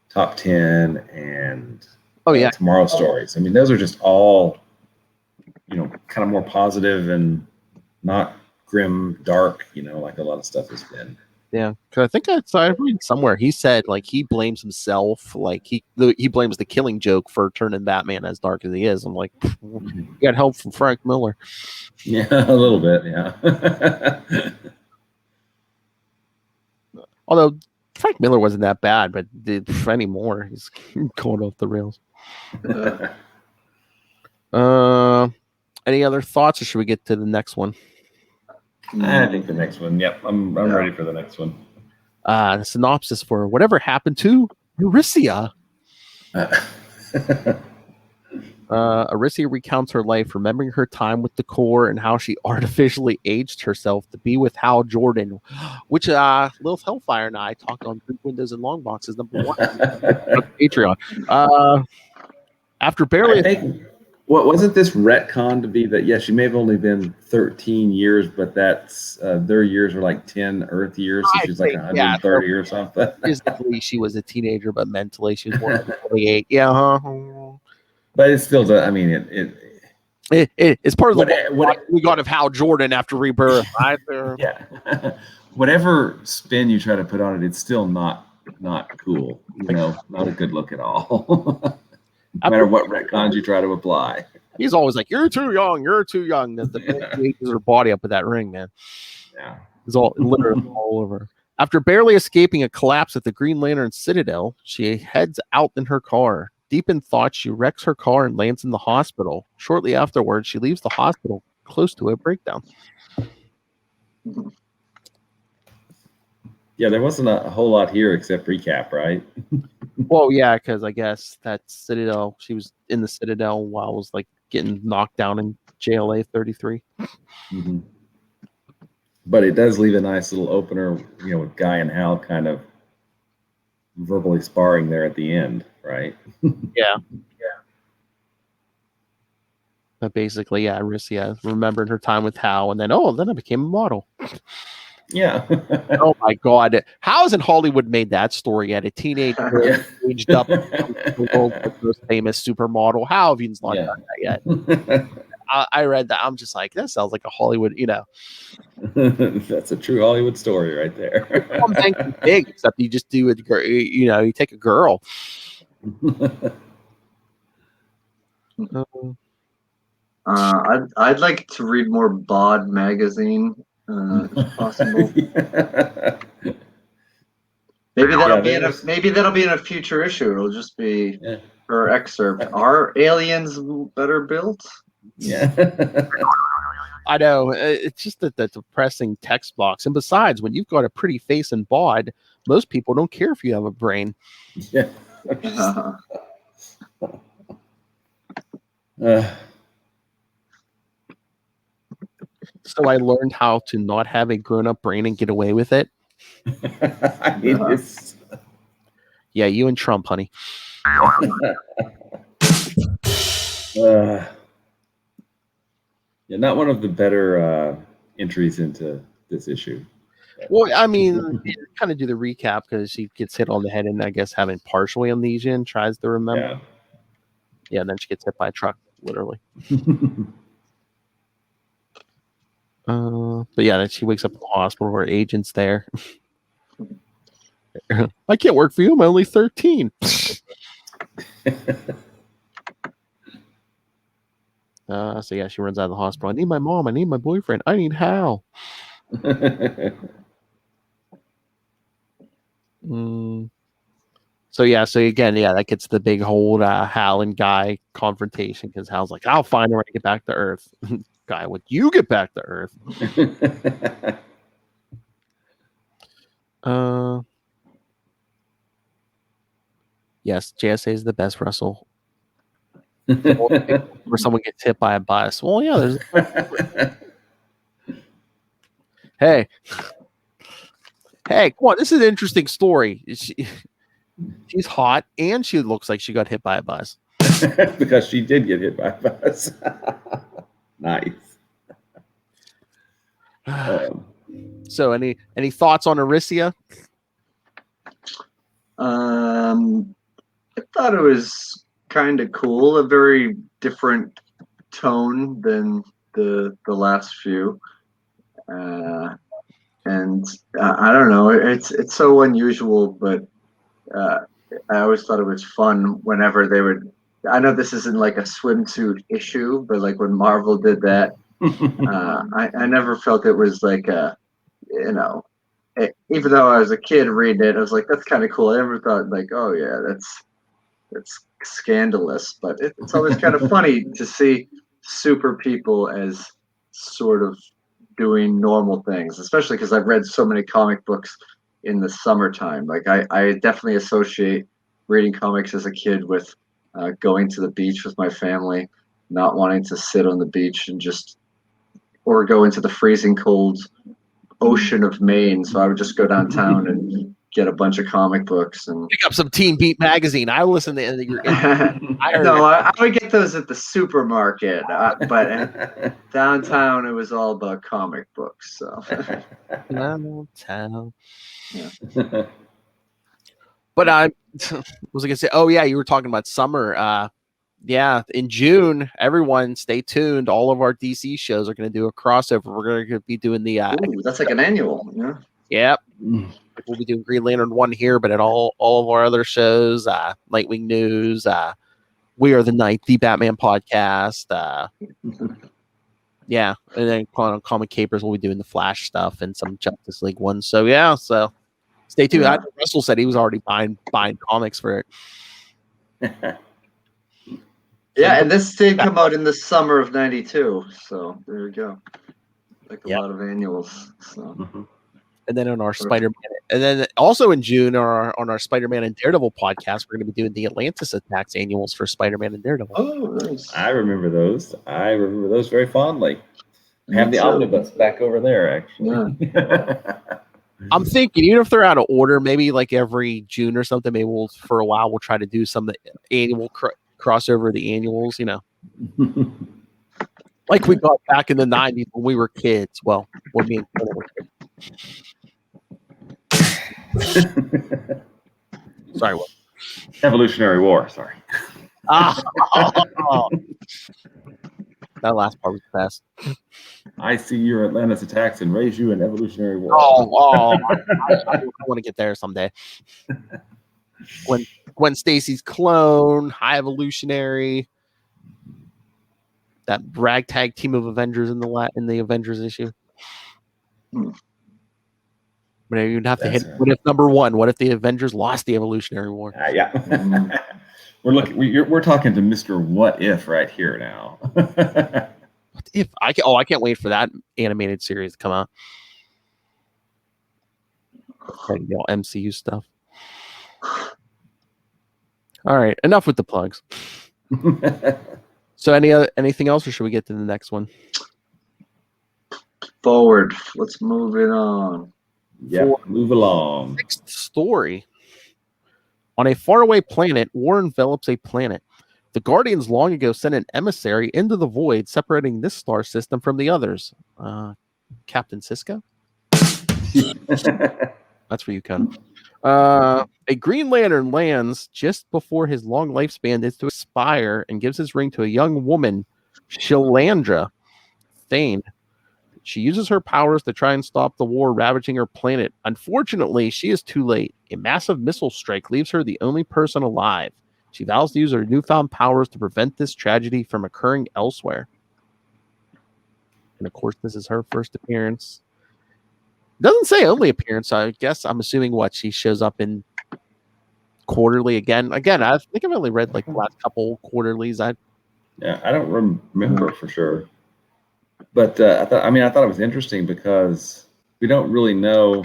Top 10 and Tomorrow Stories. I mean, those are just all, kind of more positive and not grim, dark, like a lot of stuff has been. Yeah, because I think I read somewhere he said like he blames himself, like he blames the Killing Joke for turning Batman as dark as he is. I'm like, you got help from Frank Miller. Yeah, a little bit, yeah. Although Frank Miller wasn't that bad, but anymore he's going off the rails. Any other thoughts, or should we get to the next one? I think the next one. Yep, I'm ready for the next one. The synopsis for Whatever Happened to Uricia. Uricia recounts her life, remembering her time with the Corps and how she artificially aged herself to be with Hal Jordan, which Lilith Hellfire and I talked on Big Windows and Long Boxes #1 on Patreon. After barely... What wasn't this retcon to be that? Yes, she may have only been 13 years, but that's their years are like 10 Earth years, so she's like 130 or something. Physically, she was a teenager, but mentally, she was more like 28. Yeah, but it still does. I mean, it's part of the we got of Hal Jordan after Rebirth. Right there. Yeah, whatever spin you try to put on it, it's still not cool. Not a good look at all. No matter what retcons you try to apply. He's always like, you're too young. The ages her body up with that ring, man. Yeah. It's all literally all over. After barely escaping a collapse at the Green Lantern Citadel, she heads out in her car. Deep in thought, she wrecks her car and lands in the hospital. Shortly afterwards, she leaves the hospital close to a breakdown. Yeah, there wasn't a whole lot here except recap, right? Well, yeah, because I guess that Citadel, she was in the Citadel while I was like getting knocked down in JLA 33. Mm-hmm. But it does leave a nice little opener, with Guy and Hal kind of verbally sparring there at the end, right? Yeah. But basically, Uricia remembered her time with Hal, and then I became a model. Yeah. Oh my God! How hasn't Hollywood made that story yet? A teenage girl aged up to the world's most famous supermodel. How have you not done that yet? I read that. I'm just like, that sounds like a Hollywood. That's a true Hollywood story right there. Something big, except you just do it. You take a girl. I'd like to read more Bod magazine, if possible. Maybe that'll be in a future issue. It'll just be her excerpt. Are aliens better built? Yeah. I know. It's just that depressing text box. And besides, when you've got a pretty face and bod, most people don't care if you have a brain. Yeah. So I learned how to not have a grown-up brain and get away with it. I mean, it's... Yeah, you and Trump, honey. Yeah, not one of the better entries into this issue. Well, I mean, kind of do the recap because she gets hit on the head and I guess having partial amnesia and tries to remember. Yeah, and then she gets hit by a truck, literally. But yeah, then she wakes up in the hospital where agent's there. I can't work for you. I'm only 13. So yeah, she runs out of the hospital. I need my mom. I need my boyfriend. I need Hal. So again, that gets the big old Hal and Guy confrontation because Hal's like, I'll find her when I get back to Earth. Guy, would you get back to Earth? Yes, JSA is the best, Russell. Where someone gets hit by a bus. Well, yeah, there's. Hey, come on! This is an interesting story. She's hot, and she looks like she got hit by a bus. Because she did get hit by a bus. Nice. So, any thoughts on Uricia? I thought it was kind of cool. A very different tone than the last few. And I don't know. It's so unusual, but I always thought it was fun whenever they would. I know this isn't like a swimsuit issue, but like when Marvel did that, I never felt it was like even though I was a kid reading it, I was like, that's kind of cool. I never thought like, oh yeah, that's scandalous, but it's always kind of funny to see super people as sort of doing normal things, especially because I've read so many comic books in the summertime. Like I definitely associate reading comics as a kid with going to the beach with my family, not wanting to sit on the beach or go into the freezing cold ocean of Maine. So I would just go downtown and get a bunch of comic books and pick up some Teen Beat magazine. I listen to I would get those at the supermarket, but downtown it was all about comic books. So downtown. Yeah. But I was gonna say, oh yeah, you were talking about summer. In June, everyone stay tuned. All of our DC shows are going to do a crossover. We're going to be doing the. That's like an annual. Yeah. Yep. We'll be doing Green Lantern 1 here, but at all of our other shows, Nightwing News, We Are the Night, the Batman podcast. And then Comic Capers, we'll be doing the Flash stuff and some Justice League ones. So stay tuned. Yeah. Russell said he was already buying comics for it. Yeah, and this did come out in the summer of '92, so there you go. Like a lot of annuals. So. And then on our Spider-Man, and then also in June on our Spider-Man and Daredevil podcast, we're going to be doing the Atlantis Attacks annuals for Spider-Man and Daredevil. Oh, nice. I remember those. Very fondly. I have the omnibus back over there, actually. Yeah. I'm thinking, even if they're out of order, maybe like every June or something, maybe for a while we'll try to do some annual crossover of the annuals, like we got back in the 90s when we were kids. Well, when me and Ken were kids. Sorry, what? Evolutionary War. Sorry. That last part was the best. I see your Atlantis attacks and raise you in Evolutionary War. I want to get there someday. Gwen Stacy's clone, High Evolutionary. that ragtag team of Avengers in the Avengers issue. But you'd have to hit. What if number one? What if the Avengers lost the Evolutionary War? Yeah. We're talking to Mr. What If right here now. What if I can't wait for that animated series to come out. All MCU stuff. All right, enough with the plugs. So anything else, or should we get to the next one? Forward. Let's move it on. Yeah, move along. Next story. On a faraway planet, war envelops a planet. The Guardians long ago sent an emissary into the void, separating this star system from the others. Captain Sisko? That's for you, Ken. A Green Lantern lands just before his long lifespan is to expire and gives his ring to a young woman, Shilandra Thane. She uses her powers to try and stop the war ravaging her planet. Unfortunately, she is too late. A massive missile strike leaves her the only person alive. She vows to use her newfound powers to prevent this tragedy from occurring elsewhere. And of course, this is her first appearance. Doesn't say only appearance. I guess I'm assuming she shows up in quarterly again. Again, I think I've only read like the last couple quarterlies. I don't remember for sure. But I thought it was interesting because we don't really know.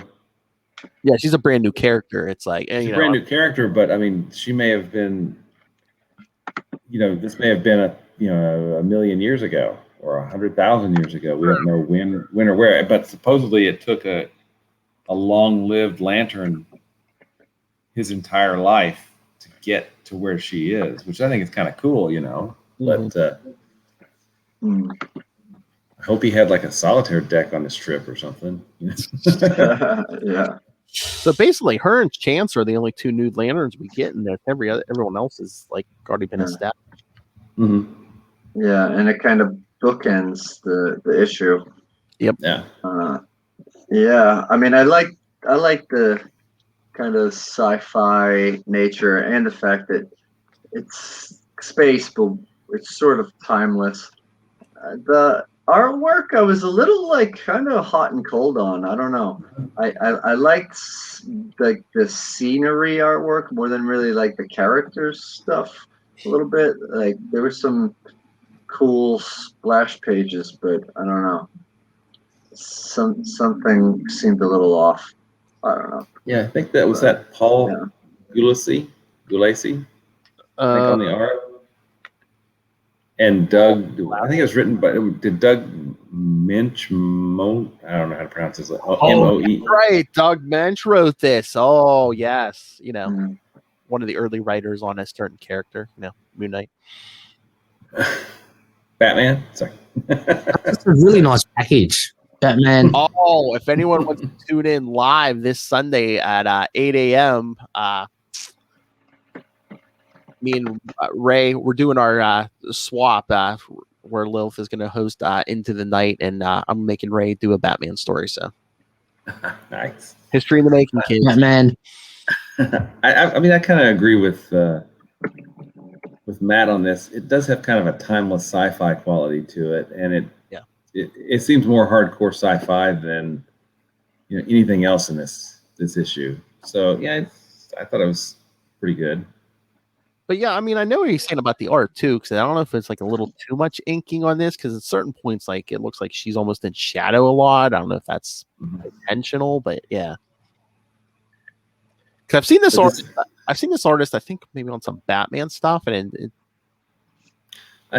Yeah, she's a brand new character. It's like she's a brand new character, but she may have been. This may have been a million years ago or 100,000 years ago. We don't know when or where. But supposedly it took a long-lived Lantern his entire life to get to where she is, which I think is kind of cool, But I hope he had like a solitaire deck on his trip or something. Yeah. So basically, her and Chance are the only two new Lanterns we get, and everyone else is like already been established. Mm-hmm. Yeah, and it kind of bookends the issue. Yep. Yeah. Yeah. I mean, I like the kind of sci-fi nature and the fact that it's space, but it's sort of timeless. The artwork, I was a little kind of hot and cold on. I don't know. I liked the scenery artwork more than really the characters stuff a little bit. There were some cool splash pages, but I don't know. Something seemed a little off. I don't know. Yeah, I think that was Paul Gulacy, on the art. And Doug, I think it was written by, did Doug Minch, I don't know how to pronounce his name. M-O-E. Right, Doug Minch wrote this. Oh, yes. One of the early writers on a certain character, Moon Knight. Batman? Sorry. That's a really nice package. Batman. Oh, if anyone wants to tune in live this Sunday at 8 a.m., me and Ray, we're doing our swap where Lilith is going to host Into the Night, and I'm making Ray do a Batman story. So nice. History in the making, kids. Batman. I kind of agree with Matt on this. It does have kind of a timeless sci-fi quality to it, and it seems more hardcore sci-fi than anything else in this issue. So yeah, I thought it was pretty good. But yeah, I know what he's saying about the art too, because I don't know if it's a little too much inking on this, because at certain points, it looks like she's almost in shadow a lot. I don't know if that's intentional, but yeah. Because I've seen this artist. I think maybe on some Batman stuff, and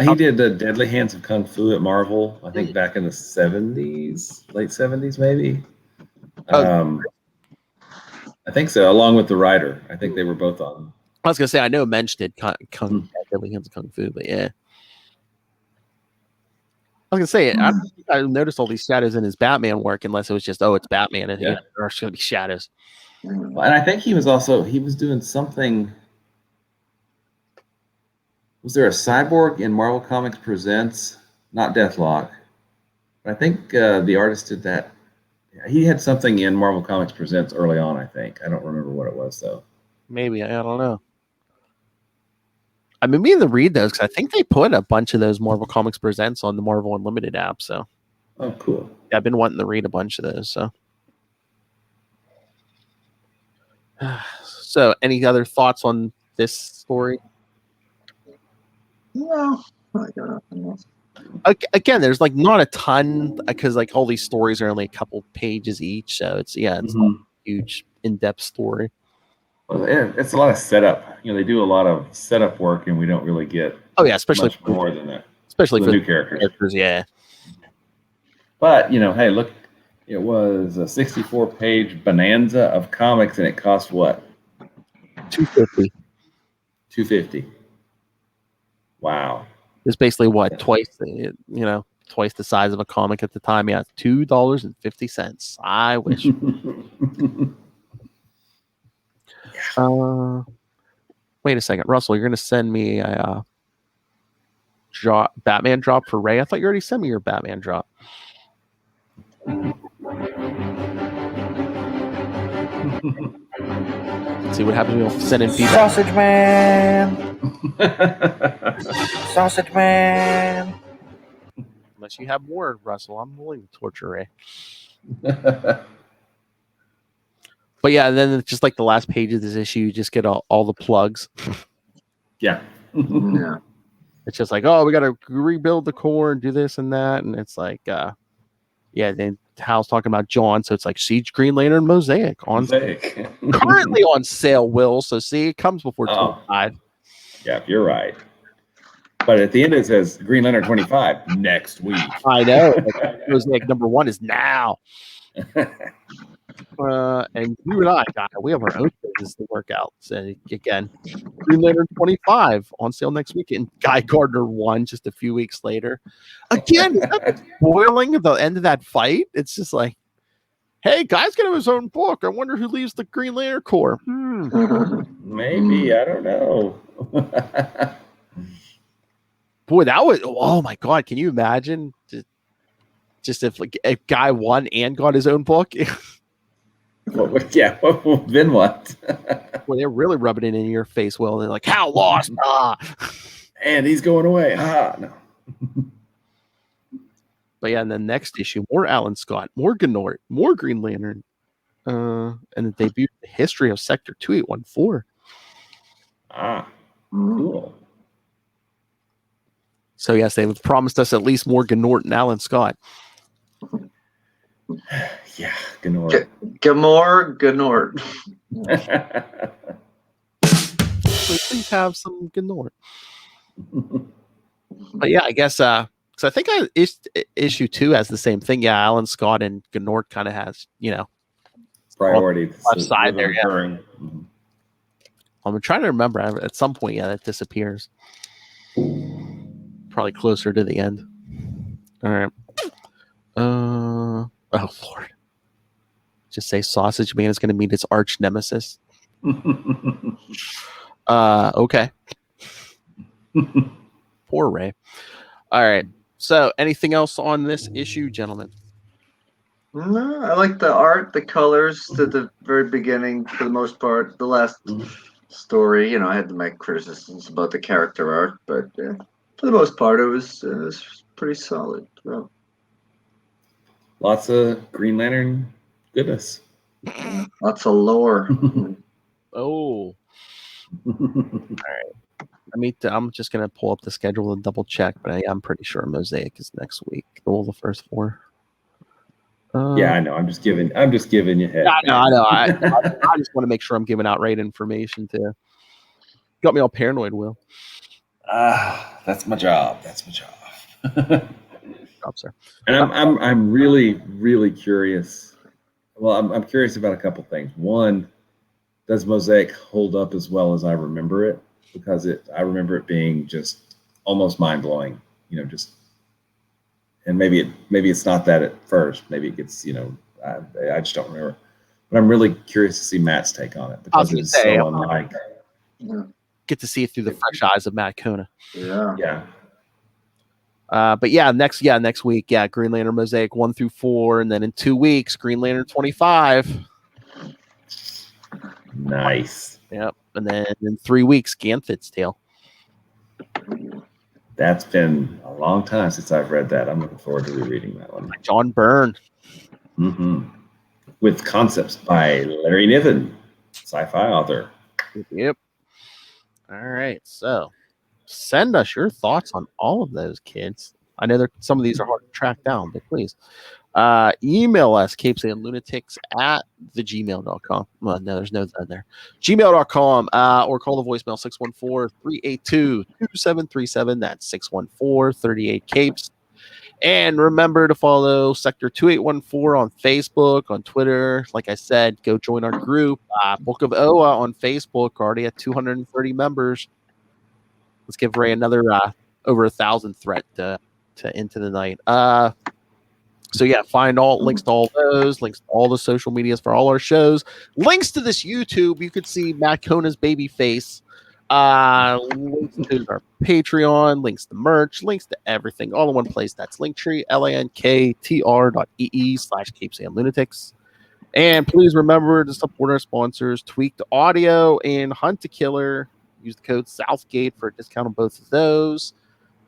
he did the Deadly Hands of Kung Fu at Marvel. I think back in the '70s, late '70s, maybe. I think so, along with the writer. I think they were both on. I was gonna say I know Mensch did Deadly Hands of Kung Fu, but yeah. I was gonna say I noticed all these shadows in his Batman work, unless it was just it's Batman and there are gonna be shadows. Well, and I think he was doing something. Was there a cyborg in Marvel Comics Presents? Not Deathlock. But I think the artist did that. He had something in Marvel Comics Presents early on, I think. I don't remember what it was though. Maybe, I don't know. I mean, me and the read those because I think they put a bunch of those Marvel Comics Presents on the Marvel Unlimited app. So, Oh, cool. yeah, I've been wanting to read a bunch of those. So, any other thoughts on this story? No, I got nothing else. Again, there's like not a ton because like all these stories are only a couple pages each. So it's not a huge in-depth story. Well, yeah, it's a lot of setup. They do a lot of setup work, and we don't really get Especially much more than that. Especially for for the new characters. Yeah. But hey, look, it was a 64-page bonanza of comics, and it cost what? $250. $250. Wow. It's basically what twice the size of a comic at the time. Yeah, $2.50. I wish. Wait a second, Russell. You're going to send me a Batman drop for Ray. I thought you already sent me your Batman drop. Let's see what happens when we send in feedback. Sausage man. Sausage man. Unless you have more, Russell, I'm willing to torture Ray. But yeah, then it's just like the last page of this issue, you just get all the plugs. Yeah. Yeah. It's just like, oh, we got to rebuild the core and do this and that. And it's like, then Hal's talking about John. So it's like Siege Green Lantern Mosaic currently on sale, Will. So see, it comes before 25. Yeah, you're right. But at the end, it says Green Lantern 25 next week. I know. Mosaic #1 is now. And you and I, we have our own business to work out. So again, Green Lantern 25 on sale next week, and Guy Gardner 1 just a few weeks later. Again, spoiling at the end of that fight. It's just like, hey, Guy's gonna have his own book. I wonder who leaves the Green Lantern Corps. Maybe, I don't know. Boy, that was, oh my God, can you imagine just if Guy won and got his own book? Then what? Well, they're really rubbing it in your face, Will. They're like, Hal lost. And he's going away. No. But yeah, and then next issue, more Alan Scott, more Gnort, more Green Lantern, and the debut the history of Sector 2814. Cool. So yes, they've promised us at least more Gnort and Alan Scott. Yeah, Gnort. Gamor Gnort. Please have some Gnort. But yeah, I guess because I think issue 2 has the same thing. Yeah, Alan Scott and Gnort kind of has priority left side there. Yeah. Mm-hmm. I'm trying to remember. At some point, that disappears. Probably closer to the end. All right. Oh Lord! Just say Sausage Man is going to meet its arch nemesis. Okay. Poor Ray. All right. So, anything else on this issue, gentlemen? No, I like the art, the colors at the very beginning for the most part. The last story, I had to make criticisms about the character art, but for the most part, it was pretty solid. Well, lots of Green Lantern goodness. Lots of lore. Oh. All right. I'm just going to pull up the schedule and double check, but I'm pretty sure Mosaic is next week. All the first 4. Yeah, I know. I'm just giving you head. I know. I just want to make sure I'm giving out right information too. Got me all paranoid, Will. That's my job. Job, sir. And I'm really, really curious. Well, I'm curious about a couple things. One, does Mosaic hold up as well as I remember it? Because I remember it being just almost mind blowing. And maybe it's not that at first. Maybe it gets, I just don't remember. But I'm really curious to see Matt's take on it because it's so unlike. Get to see it through the fresh eyes of Matt Kona. Yeah. But next week, Green Lantern Mosaic 1 through 4, and then in 2 weeks, Green Lantern 25. Nice. Yep. And then in 3 weeks, Ganthit's Tale. That's been a long time since I've read that. I'm looking forward to rereading that one. John Byrne. Mm-hmm. With concepts by Larry Niven, sci-fi author. Yep. All right. So send us your thoughts on all of those, kids. I know some of these are hard to track down, but please email us, capesandlunatics@gmail.com. Well, no, there's no in there. Gmail.com or call the voicemail 614-382-2737. That's 614-38-CAPES. And remember to follow Sector 2814 on Facebook, on Twitter. Like I said, go join our group, Book of Oa on Facebook, already at 230 members. Let's give Ray another over 1,000 threat to into the night. So yeah, find all links to all those, links to all the social medias for all our shows, links to this YouTube. You could see Matt Kona's baby face, links to our Patreon, links to merch, links to everything, all in one place. That's Linktree, linktr.ee/capesandlunatics. And please remember to support our sponsors, Tweaked Audio and Hunt to Killer. Use the code Southgate for a discount on both of those.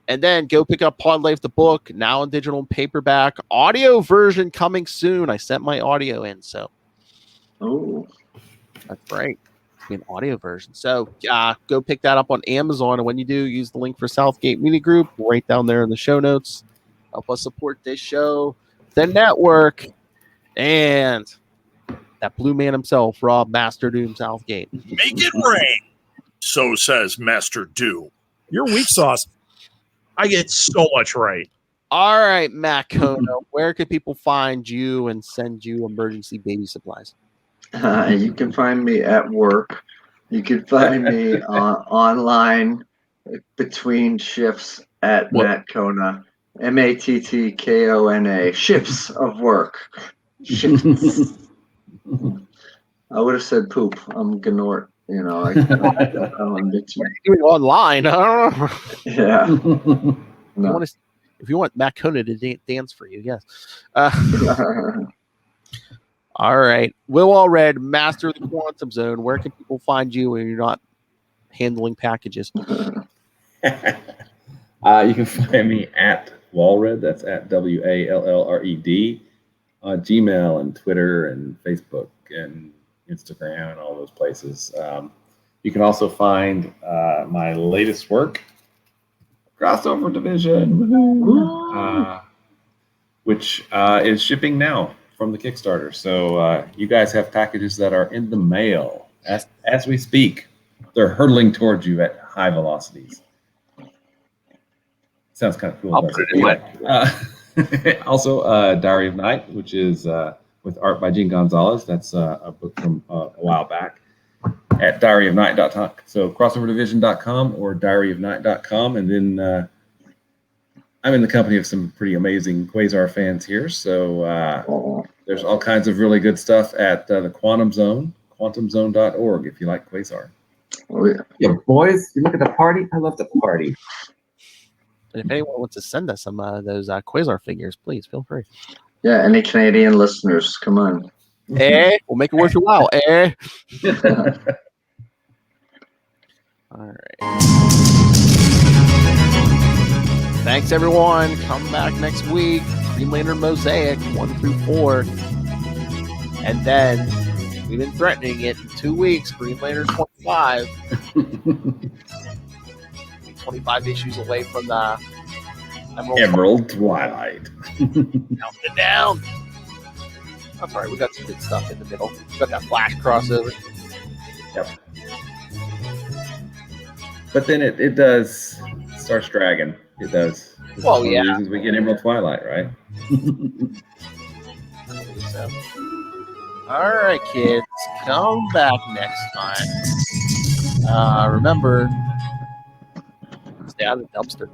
And then go pick up Pod Life the book, now in digital and paperback. Audio version coming soon. I sent my audio in, so. Oh. That's right. An audio version. So go pick that up on Amazon. And when you do, use the link for Southgate Media Group right down there in the show notes. Help us support this show, the network, and that blue man himself, Rob Master Doom Southgate. Make it rain. So says Master Doom. Your weak sauce. I get so much right. All right, Matt Kona, where can people find you and send you emergency baby supplies? You can find me at work. You can find me online between shifts at Matt Kona, MATTKONA, shifts of work. Shifts. I would have said poop. I'm Gnort. You know, I doing online. Yeah. No. If you want Matt Kona to dance for you, yes. All right. Will Allred, Master of the Quantum Zone. Where can people find you when you're not handling packages? You can find me at Wallred. That's at WALLRED. Gmail and Twitter and Facebook and Instagram and all those places. You can also find my latest work, Crossover Division, which is shipping now from the Kickstarter. So you guys have packages that are in the mail as we speak. They're hurtling towards you at high velocities. Sounds kind of cool. I'll put it in my. Also, Diary of Night, which is with art by Gene Gonzalez. That's a book from a while back at diaryofnight.com. So crossoverdivision.com or diaryofnight.com. And then I'm in the company of some pretty amazing Quasar fans here. So there's all kinds of really good stuff at the Quantum Zone, quantumzone.org if you like Quasar. Oh, yeah. Yeah, boys, you look at the party. I love the party. And if anyone wants to send us some of those Quasar figures, please feel free. Yeah, any Canadian listeners, come on. We'll make it worth your while. All right. Thanks, everyone. Come back next week. Green Lantern Mosaic 1 through 4. And then we've been threatening it in 2 weeks. Green Lantern 25. 25 issues away from the Emerald Twilight. Counting it down. That's right. We got some good stuff in the middle. We got that Flash crossover. Yep. But then it does starts dragging. It does. Well, yeah. We get Emerald Twilight, right? So. All right, kids. Come back next time. Remember, stay out of the dumpster.